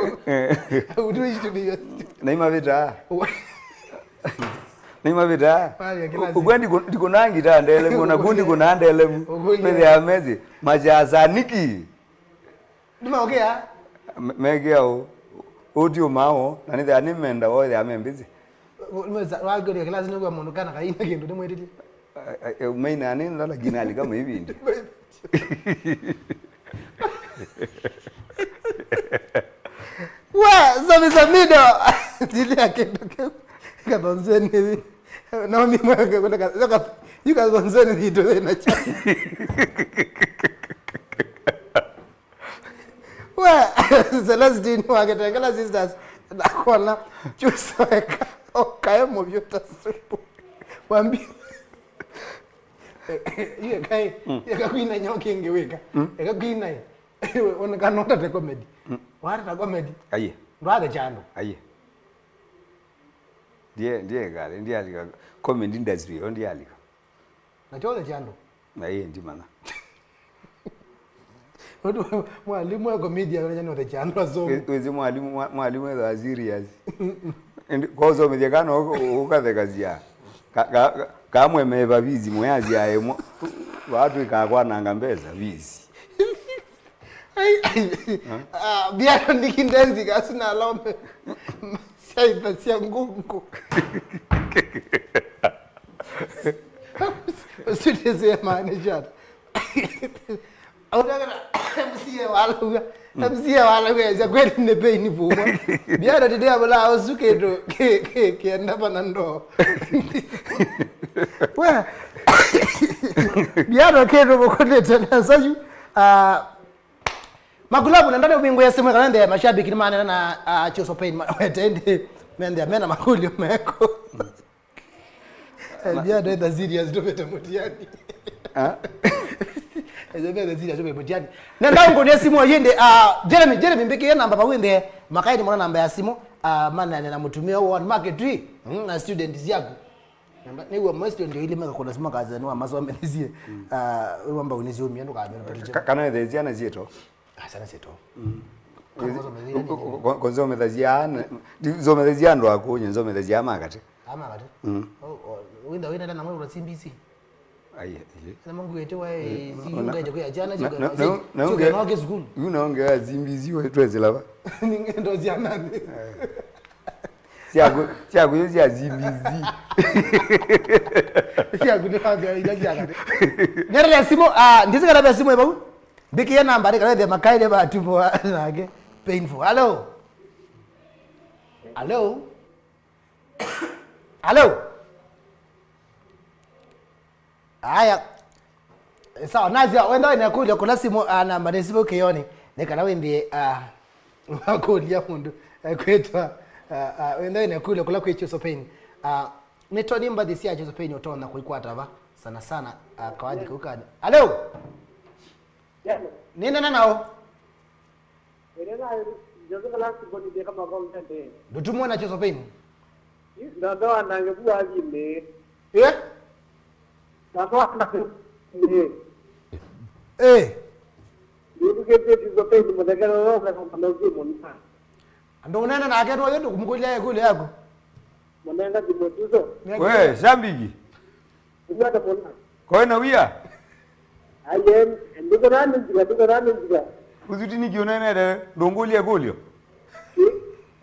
would wish to be your student. Name of it. Name of it. When you go Nangita and Elem, a good go Nandelem, when they are messy. Majaza Niki. Okay, Megio, Udio Mao, and the animal, or the amen busy. I'll go to a class no Monocana again to the way. Main and in the Ginalica, maybe. Well, some is a middle. Did I get on Zen? No, me, look up. You guys on Zen to the chat. Well, the last dinner, I get a glass sisters. Nakona, just like okay, move your one be. You can queen and your king, you wake. A queen night. On the cannot at a comedy. What a comedy? Aye. Rather, Jano. Aye. Dear girl, in the alley, comedy industry on the alley. I told the Jano. Aye, in Dimana. Well, more comedian than the Jano. So, with the Malimu Azirias. And cause of the Gano, Oka the Gazia. Kamwe meva vizi mwazi ya watu ikakwana ngambeza vizi. Biado ndikindenzi kasina lombe. Saiba sia ngungu. Usiteze manager. Audagana MC wala ya kweli nepe ni bumwa. Biado today abala osuke do ke ndapa nando. Well, Biado kedo bokote tena sayu magulabu na ndani ubingo ya simu kalende mashabiki ni maana na Kyuso pain wetende mende mena makuli meko. Biado enda serious do beta mutiani. Ezebe the serious do beta mutiani. Na ndango ne simu yende Jeremy mbeke namba bawende makaidi mwana namba ya simu mana na mutumia one market tree na students yako. Ni wa master ndio ile meka kuna sima kaza ni wa maso amenizie wamba unizio miendo ka kana thezia na zieto sana seto konzo medaziana zo medazia ndo akonye zo medazia makate amakate winda na mwe uratsimbisi aye na mungu yetu wa ziyunga je kwa jana je kwa na ke school unaongea zimbizi wetu zelaba ndo ziana Siago ya zimbizi. Siago ni hanga ila jana. Ngere simo ndizi kana simo ebabu. Biki ya namba re kana de makaide ba tupo nage painful. Hello. Hello. Hello. Aya. Sawa nazi wenda ina kuja kuna simo namba de simo kioni. Nekana wende wakolia mundu kwetwa wenda ina kule kula kwa Kyuso pain neto nimba disi ya Kyuso pain utona kuikwata ba sana kawaji kukada. Hello. Yeah. Nina nao. Erena jozo kala siboni de kama content. Dutumo na Kyuso pain. Ndo anangebuwa vile. Ndo anangebuwa. Ndio kete Kyuso pain mudagara roho kama ndio mona. Ndo unaenda na aketo yetu kumkulia kule yako. Mwananga dimotuzo. We, shambigi. Unata pona. Kwa na wia? Ayen, ndiko nani njiga. Uzuti ni kiona na dongolia golio.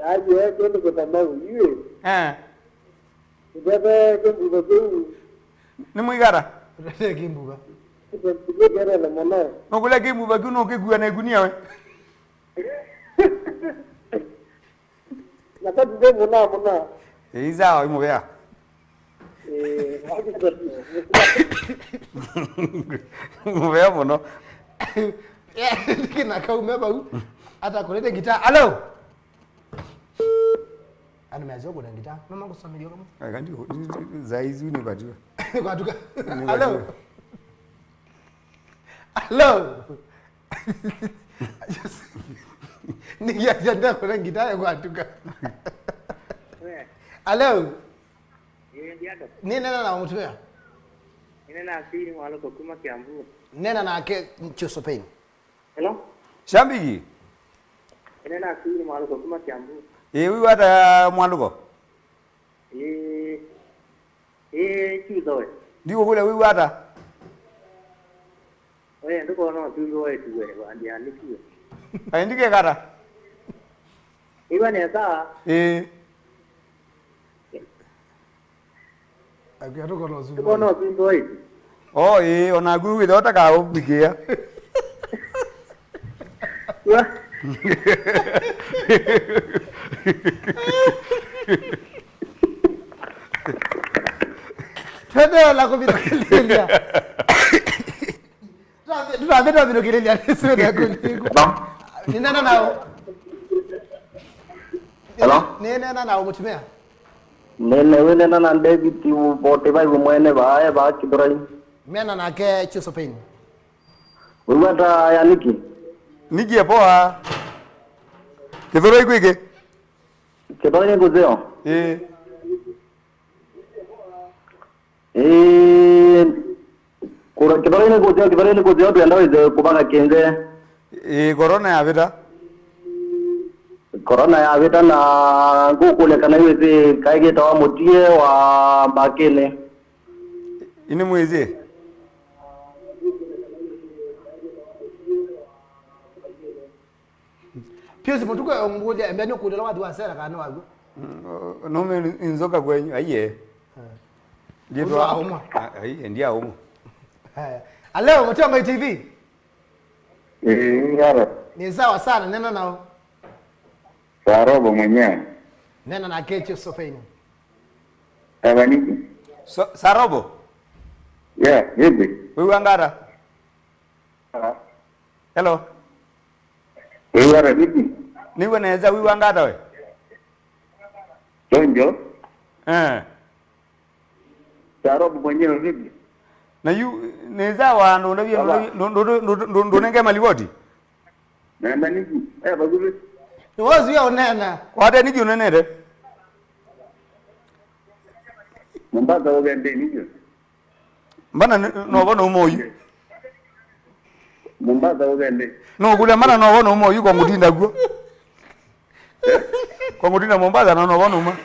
Aye, ndio kwa sababu yeye. Ndebe kumbuka tu. Ni mwigara. Rete kimbuga. Ndebe gara la mwana. Nokula kimbuga kuno kigua na igunia we. Nakati ndio mwana. Izao imobea. Umeapo no. Kina kaume bau. Hata kuleta gitaa. Hello. Ana meazio kuna gitaa. Mama kusamilio kama. Kandi zaizi ni batiwa. Kwa tuka. Hello. Hello. Nikiajanda kuna gitaa kwa tuka. Hello. Biado. Nena na mtumia. Nena asiri mwalo kokuma Kiambu. Nena na ke Kyuso pain. Hello. Shambigi. Nena asiri mwalo kokuma Kiambu. Wiwa hata mwaluko. Kyuso. Ndiko kule wiwa hata. Oye ndiko no Kyuso tuwe bandi anikiwe. Aindike kata. Iwa nesa. Agatuko no zulu. Ndiko no Kyuso. Oh ona guru with ota ka obikia. Wa. Tende la comida Kililia. Tuna vino Kililia sio ya kuliku. Ni nana nao. Hello? Nena nao mtumia. Nene wene na David yu pote bai kumwene ba kidorai. Mena na ke Kyuso pain. Wewe ta ya Niki. Niki poa. Kidoro ikuike. Kidorai ngozeo. Kura kidorai ngozeo tuenda weze kubanga kenze. Corona ya vita. Corona ya vita na ngukule kana weze kaige tawa mutie wa bakene. Ini mwezi. Pyesi mutuko ngudi mbeni kudela wadi wasera kana wago. Nome inzoka kwenyu aye. Ndio auma. Aye ndio auma. Leo Mtonga TV. Yara. Ni sawa sana nena nao. Sarobo mwenyewe. Nena na ke Kyuso pain. Aba Niki. Sarobo. Yeah, hivi. Wewe ngara. Hello. Wewe ara vipi? Niwe naweza wewe ngara we. Jonjo. Sarobu mwenyewe vipi? Na yu neza wa ndo nenge maliwoti. Naenda niki. Bagulu. Wazi ya onena. Wade niki unenere. Mombasa ogende niki. Mbana no bono moyu. Mombasa ogende. No kule mbana no bono moyu kwa mutinda guo. Kwa mutinda Mombasa no bono ma.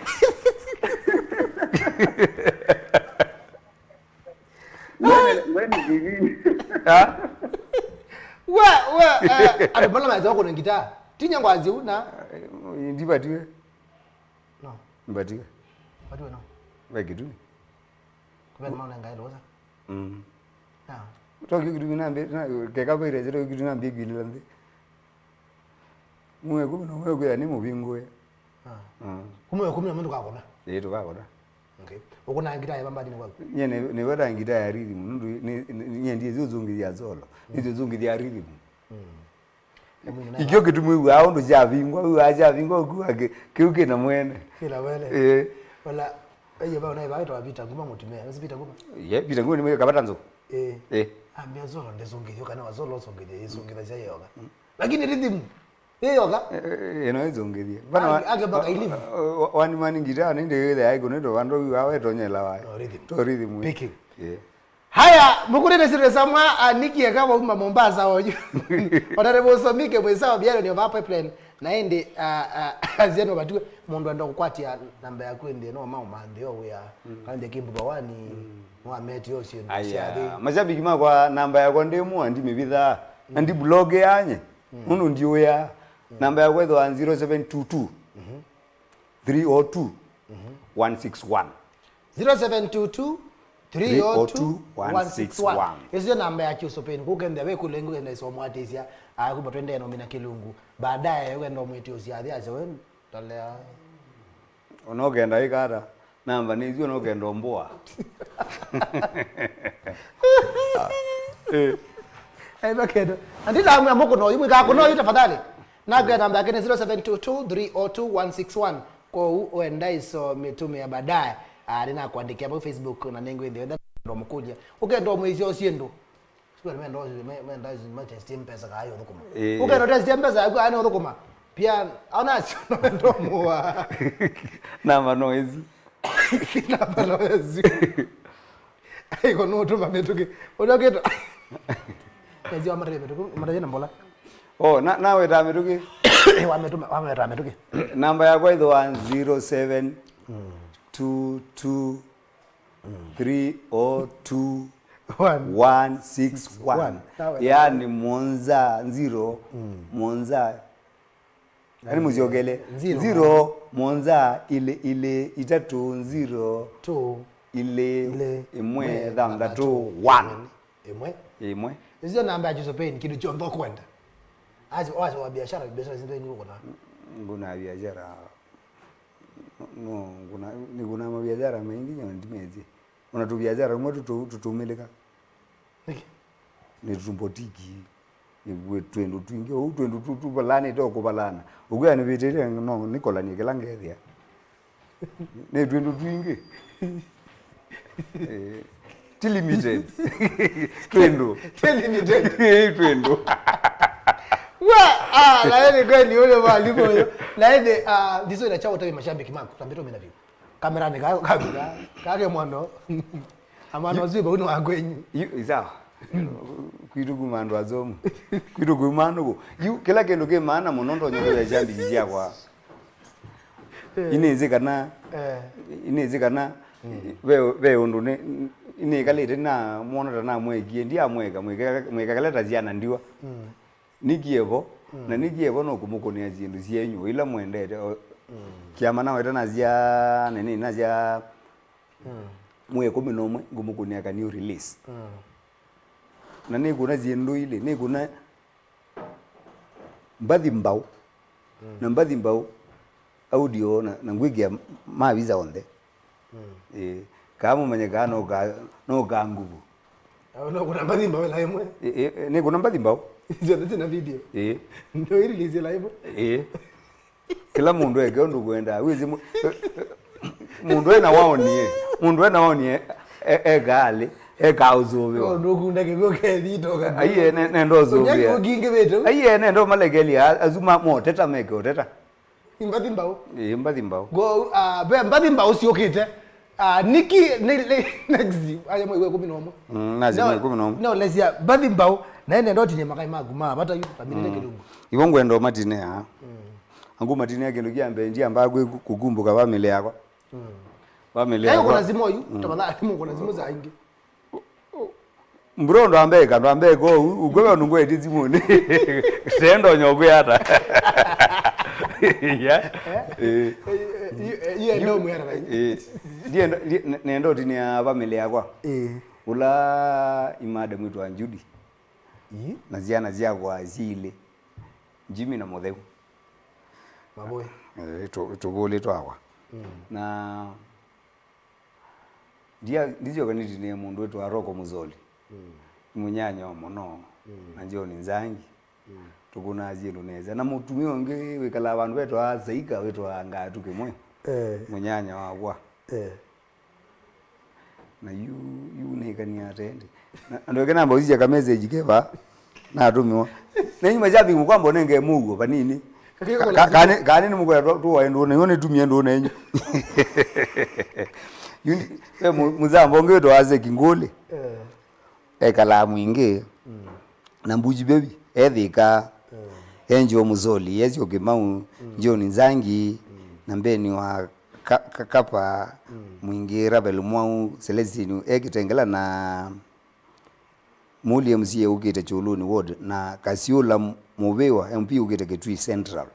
Wewe hivi. Ade bala mazo ko ngita. Tinya ngwazi una. Ndibatiwe. No. Mbatiwe. Batiwe no. Wegiduni. Kubena maana ngailoza. Ah. Toki kidu nambe keka bere zero kidu nambe gilande. Mwe kubi no mwe kuya ni mubingo ya. Kumwe kumwe muntu kakona. Tukakona. Okay. Ukuna ngita yabambani ngwa. Nyene ne wada ngita ya rhythm mundu nye ndiye zozungi ya zolo. Izo zungi ya rhythm. Ikyo kitu mwe awo ndo javingwa we ajavingwa kuage kiuke na mwene. Kila wele. Wala eye ba unai baito wabita nguma mutumia. Nasipita nguma. Bita nguma ni mwe kabata nzo. Ambia zolo ndezungi yoka na wazolo songede isongeda jaye yoga. Lakini rhythm yoga. Eno izongedia. Bana age baka ilivu. Wani mani ngita nende yele aiko ndo wando wawe tonyela wae. To rhythm. Picking. Haya mukurene sire samwa Niki yakawa uma Mombasa hoyo. Honorable Somike mwesao Biado ni over pipeline naende azeno batwe mundu ndo kukwatia namba ya kwende no mama ndio we kande kimbu bawani mwa meti yo sio aya mashabiki makwa namba yako ndemu andi mibitha andi blog yanye unu ndio ya namba yako ndo 0722 302 161 0722 302-161. Hizo namba ya Kyuso pain kugenda we kulengo enda isomo atisia akuba twende no mina kilungu baadaye wenda mweti usiadhi aze wen tolea onogenda ikara namba ni zio no kendo mboa bakendo andita amoko no yimu ka kono yita fadhali na gada namba yake ni 0722302161 kwa uenda iso mitume ya baadaye nina kuandikia hapo Facebook na nengo ile ndo mkuja ukendo mwezi osiendo sio ndo test mpesa kayo rukuma ukendo test mpesa yako ana rukuma pia ana sio ndo muwa namba noise namba noise aiko no tu mametuke unaketo kazi amare metuke mara mbola nawe tametuke wametuke namba yako ndo 107 22 302 161 yani monza 0 monza yani muziogele 0 monza ile itatu 0 2 ile imwe dhanga 1 imwe hizo namba ya Joseph kidu chombo kwenda wazo wa biashara zinzo ni uko na nguna biashara no kuna mabiashara mengi ndimezi unatu biashara mmoja tutumeleka ni tumbotiki ni twendo twingi au twendo tubalane toko balana ukuya ni bitere no nikola ni kelangethia ni twendo twingi limited twendo twendo laende kweli yule mwalimu huyo laende ndizo inachao utawe mashabiki mako tambito mimi na view kamera ni kage mwana amano ziba uno wagwenyu sawa kwirugu mandu azomu kwirugu manu kila kendo ke maana munondo nyoka za shabiki cia kwa inezekana we undu ne kalete na muona na mwegie ndia mweka kaleta ziana ndiwa nikievo na nikievo no kumukonia zindu cienyu ila mwendete kiama na weta na zia nini na zia mwe 11 ngumukonia ka new release na nikuna zindu ile nikuna mbathi mbao na mbathi mbao audio na ngwigia maviza onde kama manyeka no ka nguvu no kuna mbathi mbao la imwe ni kuna mbathi mbao zote na video ndio ili lize live kila mundu eke ndo kwenda wizi mundu ena waonie egale ekauzobe ndo kunda ke video ka aye nendo zobe unyango ginge beto aye nendo malekeli azuma moteta meke oteta mbathi mbao mbathi mbao go mbathi mbao siokite Niki next aya mwe 11 nazi mwe 11 no lesia mbathi mbao naende ndo tinye makai maguma bata yu familia kidungu ibongo ndo matine ha angu matine yake ndo kiambe njia mbagwe kukumbuka family yako family yako kuna zimo yu tabana mungu kuna zimo za ingi mbrondo ambe go ugwe nungwe tizimoni sendo nyogwe hata ya ndo mwera nendo tini ya family yako ula imade mwitu wa Judy na ziana zia kwa zile Jimmy na Modeu maboy tugole twawa na ndizio kaniti ni mundu wetu aroko muzoli munyanya omono na njoni nzangi tukuna azilo neza na mutumi wange wekala abantu wetu azaika wetu angatu kemwe munyanya wawa na yu nekania atende ndo kana mbozija ka message keva na atumiwa nenyi majabi mukwamba nenge mugo panini kani mugo tu waendo ne tumie ndo nenyi muzambo ngeto aze kingole ekala mwinge na mbuji baby ethika enjo muzoli yezio kimau njoni nzangi na mbeni wa kapa mwingi rabel mwau Celestine ekitengela na muli MCA ukite Chuluni ward na Kasiola Mubewa MP ukite Kitui Central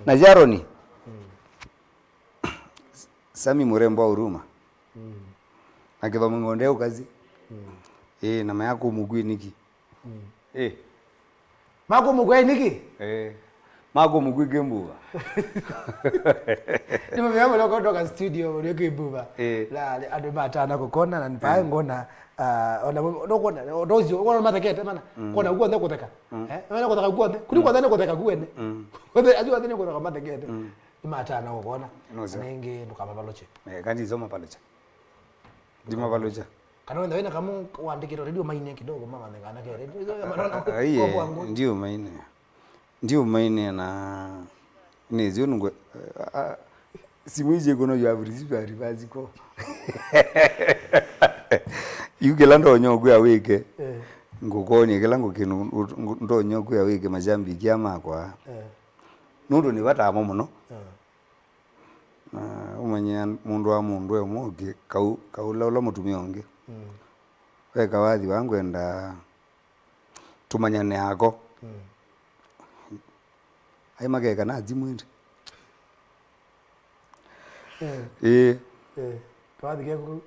na Jaroni Sami Murembo wa Huruma akiba mngondeo kazi na mayako mugwi niki mako mugwi niki mako mukwike mbuga Nimo vyamo loko toka studio leko ibuba la adu matana kokona na nipae ngona ona dokona dozio ona matakete mana kona ugonde koteka mana koteka ugonde kuli kwanza koteka kuende kwanza azu kwanza koteka matakete matana kokona nengi ndukama baloche kandi zoma palocha ndima palocha kana wenda kama uandike radio maine kidogo mama ngana kere ndio maine na nezio ngwe simwije kono ya brizibari baziko yugela ndonyo ya wike ngukoni kela ngukinu ndonyo ya wike majambi kyama kwa nundo ni batamo muno umanya mundu wa mundu emoge kaula mutumia onge weka wathi wangu enda tumanyane yako ai mageka na dzimwindi kawathi keko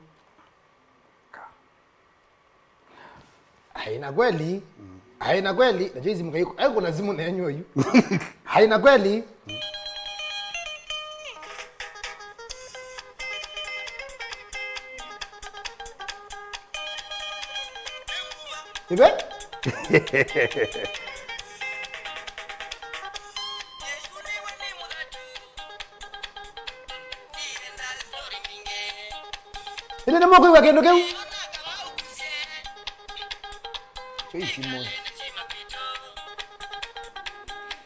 haina kweli haina kweli na jizi mkaiko ai kuna zimu na yenyo yu haina kweli ibe ile nemo kwa kendo keu chisi mo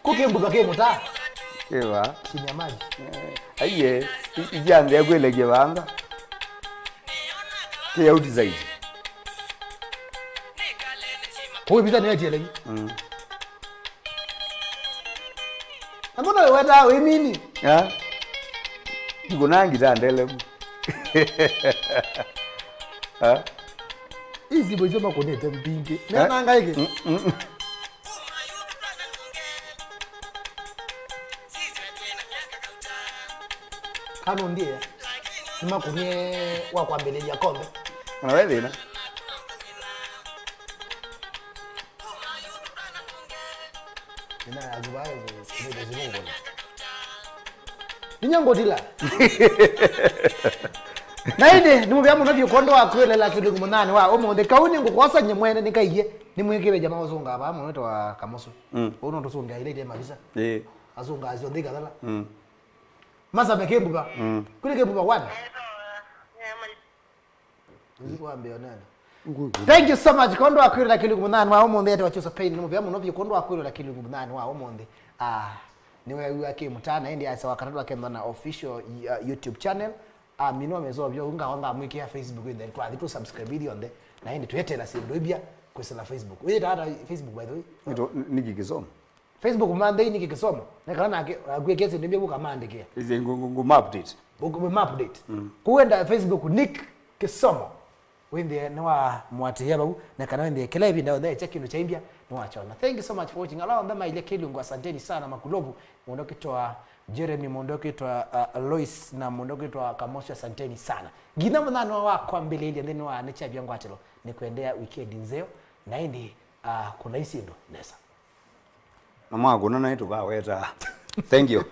kukembuka ke muta ewa chini ya maji aiye ijande yakwelege banga ke yaudi zaidi kwa biza ni ati elegi amona weda we mini iko nangi tandele izi bozo makonete mpinge na ngaike kano ndiye makonye wa kwambeleja kombe unaweza ina nina azubaye ni zimungo ninyangotila naide nimubyamu navyo kondo wakwelela kidogo munane wa omonde kauni ngukosa nyemwene nikaiye nimwekebe jamaa wazunga aba mweto wa kamoso uno ndosunga ile ile mabisa azunga azyo ndiga dala masa mekembuka kule kembuka wana nzikuambia nani thank you so much kondo wakwelela kidogo munane wa omonde wa Kyuso pain nimubyamu navyo kondo wakwelela kidogo munane wa omonde niwe yake mutana endi asa wakatatu akenda na official YouTube channel mino mezo byo unga wanga mwikia Facebook then twa subscribe video on the na endi tuete na sindo ibia kwesa Facebook wewe data Facebook by the way ito niki Kisomo Facebook mande niki Kisomo nekana agwekeze ndibye buka mande kia ize ngungu update update kuenda Facebook Nick Kisomo wende nwa mwati yaba nekana wende kila hivi ndio there check ino chaimbia nwachona. Thank you so much for watching. Alao ndama ile kilungu asanteni sana makulobu. Mondoki toa Jeremy, mondoki toa Lois na mondoki toa Kamosha asanteni sana. Gina mnano wa kwa mbele ile ndeni wa necha byangu atelo. Ni kuendea weekend nzeo na hindi kuna isi ndo nesa. Mama kuna na itu ba weta. Thank you.